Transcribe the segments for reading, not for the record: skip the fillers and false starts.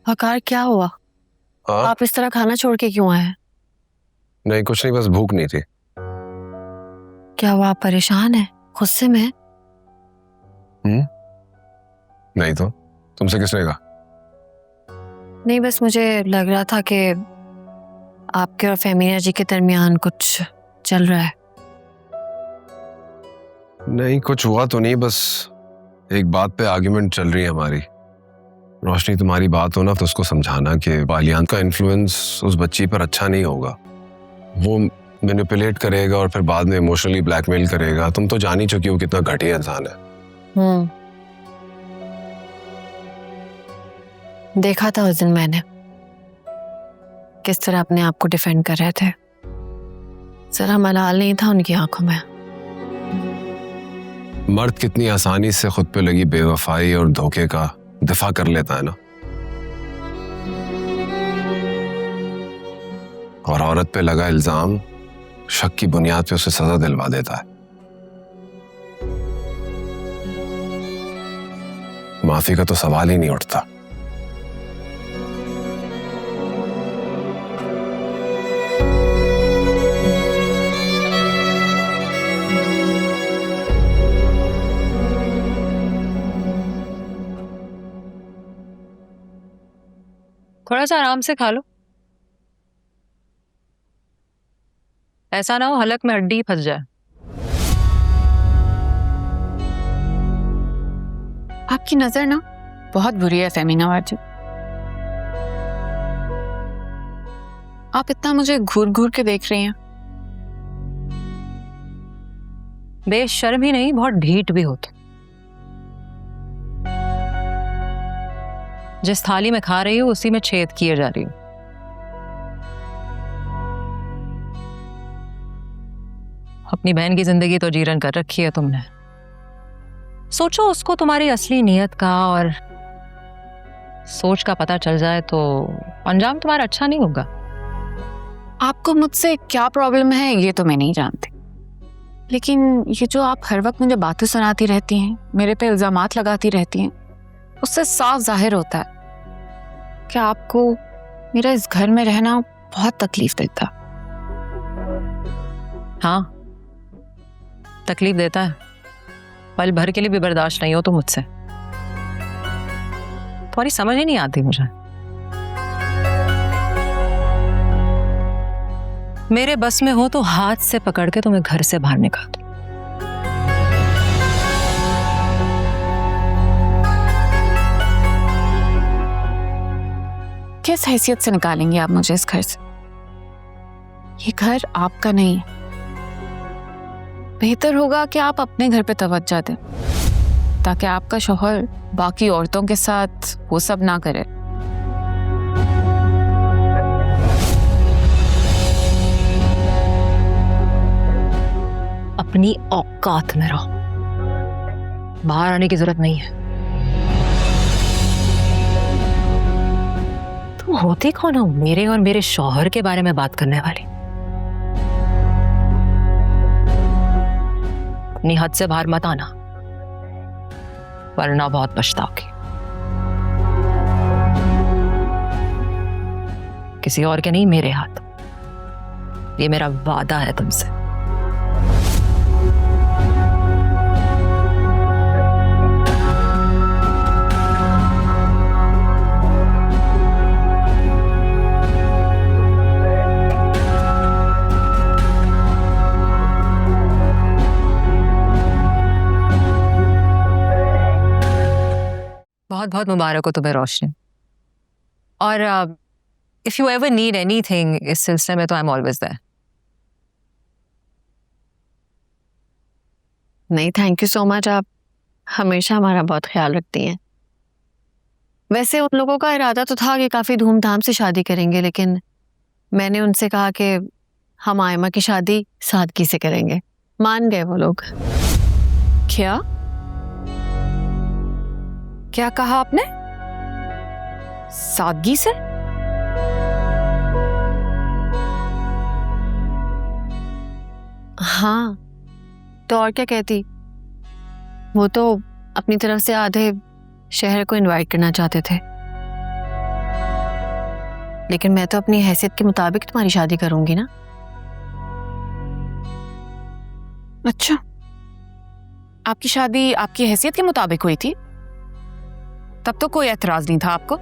वकार क्या हुआ? हाँ? आप इस तरह खाना छोड़ के क्यों आए? नहीं कुछ नहीं, बस भूख नहीं थी। क्या हुआ, आप परेशान हैं, गुस्से में हैं? नहीं तो तुमसे किसने कहा? नहीं, बस मुझे लग रहा था कि आपके और फेमिना जी के दरमियान कुछ चल रहा है। नहीं कुछ हुआ तो नहीं, बस एक बात पे आर्ग्यूमेंट चल रही है हमारी। रोशनी, तुम्हारी बात हो ना तो उसको समझाना कि बालियान का इन्फ्लुएंस उस बच्ची पर अच्छा नहीं होगा। वो मैनिपुलेट करेगा और फिर बाद में इमोशनली ब्लैकमेल करेगा। तुम तो जान ही चुकी हो कितना घटिया इंसान है। देखा था उस दिन मैंने किस तरह अपने आप को डिफेंड कर रहे थे। जरा मलाल नहीं था उनकी आंखों में। मर्द कितनी आसानी से खुद पे लगी बेवफाई और धोखे का दिफा कर लेता है ना, और औरत पे लगा इल्जाम शक की बुनियाद पे उसे सजा दिलवा देता है। माफी का तो सवाल ही नहीं उठता। थोड़ा सा आराम से खा लो, ऐसा ना हो हलक में हड्डी फंस जाए। आपकी नजर ना बहुत बुरी है फेमिना वाजी। आप इतना मुझे घूर घूर के देख रही हैं। बेशर्म ही नहीं, बहुत ढीठ भी होते। जिस थाली में खा रही हूँ उसी में छेद किए जा रही हूँ। अपनी बहन की जिंदगी तो जीरन कर रखी है तुमने। सोचो उसको तुम्हारी असली नीयत का और सोच का पता चल जाए तो अंजाम तुम्हारा अच्छा नहीं होगा। आपको मुझसे क्या प्रॉब्लम है ये तो मैं नहीं जानती, लेकिन ये जो आप हर वक्त मुझे बातें सुनाती रहती हैं, मेरे पे इल्जामात लगाती रहती हैं, उससे साफ जाहिर होता है कि आपको मेरा इस घर में रहना बहुत तकलीफ देता। हाँ तकलीफ देता है, पल भर के लिए भी बर्दाश्त नहीं हो तो मुझसे। तुम्हारी समझ ही नहीं आती मुझे। मेरे बस में हो तो हाथ से पकड़ के तुम्हें घर से बाहर निकाल दूं। किस हैसियत से निकालेंगे आप मुझे इस घर से? ये घर आपका नहीं है। बेहतर होगा कि आप अपने घर पे तवज्जो दें ताकि आपका शौहर बाकी औरतों के साथ वो सब ना करे। अपनी औकात में रहो, बाहर आने की जरूरत नहीं है। तुम होते कौन हो मेरे और मेरे शौहर के बारे में बात करने वाली? अपनी हद से बाहर मत आना वरना बहुत पछताओगे। किसी और के नहीं, मेरे हाथ। ये मेरा वादा है तुमसे। बहुत बहुत मुबारक हो तुम्हें रोशनी। और if you ever need anything इस सिलसिले में तो आई एम ऑलवेज देयर। नहीं, थैंक यू सो मच। आप हमेशा हमारा बहुत ख्याल रखती हैं। वैसे उन लोगों का इरादा तो था कि काफ़ी धूमधाम से शादी करेंगे, लेकिन मैंने उनसे कहा कि हम आयमा की शादी सादगी से करेंगे। मान गए वो लोग। क्या क्या कहा आपने? सादगी से? हाँ तो और क्या कहती। वो तो अपनी तरफ से आधे शहर को इनवाइट करना चाहते थे। लेकिन मैं तो अपनी हैसियत के मुताबिक तुम्हारी शादी करूंगी ना। अच्छा, आपकी शादी आपकी हैसियत के मुताबिक हुई थी? तब तो कोई एतराज नहीं था आपको।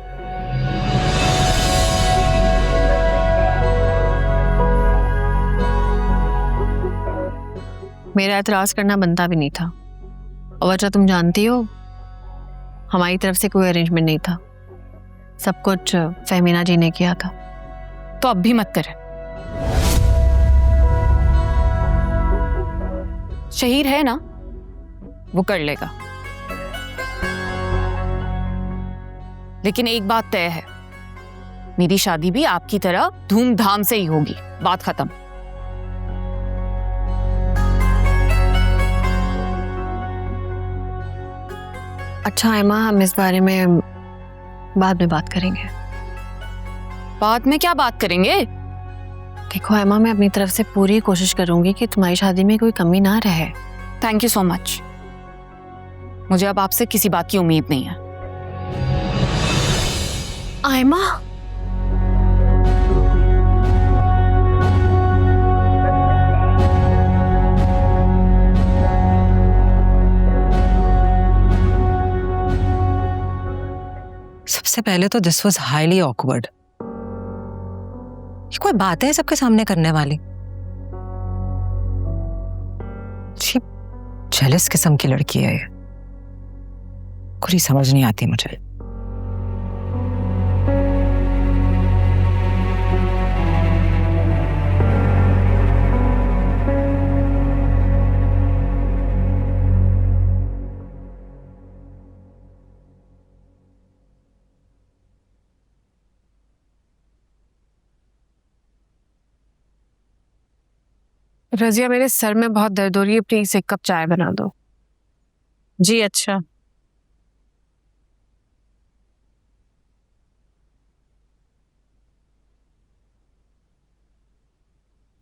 मेरा एतराज करना बनता भी नहीं था, और वजह तुम जानती हो, हमारी तरफ से कोई अरेंजमेंट नहीं था, सब कुछ फहमीना जी ने किया था। तो अब भी मत करें। शहीर है ना, वो कर लेगा। लेकिन एक बात तय है, मेरी शादी भी आपकी तरह धूमधाम से ही होगी। बात खत्म। अच्छा एमा, हम इस बारे में बाद में बात करेंगे। बाद में क्या बात करेंगे? देखो एमा, मैं अपनी तरफ से पूरी कोशिश करूंगी कि तुम्हारी शादी में कोई कमी ना रहे। Thank you so much. मुझे अब आपसे किसी बात की उम्मीद नहीं है। आयमा, सबसे पहले तो दिस वॉज हाईली ऑकवर्ड। ये कोई बात है सबके सामने करने वाली? जेलस किस्म की लड़की है ये, कुछ समझ नहीं आती मुझे। रजिया, मेरे सर में बहुत दर्द हो रही है, प्लीज एक कप चाय बना दो। जी अच्छा।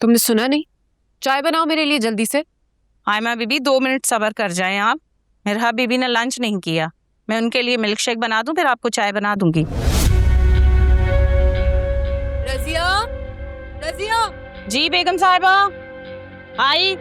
तुमने सुना नहीं? चाय बनाओ मेरे लिए जल्दी से। आयमा बीबी 2 मिनट सब्र कर जाएं आप। मेरा बीबी ने लंच नहीं किया, मैं उनके लिए मिल्क शेक बना दूं, फिर आपको चाय बना दूंगी। रजिया, रजिया। जी बेगम साहिबा आई।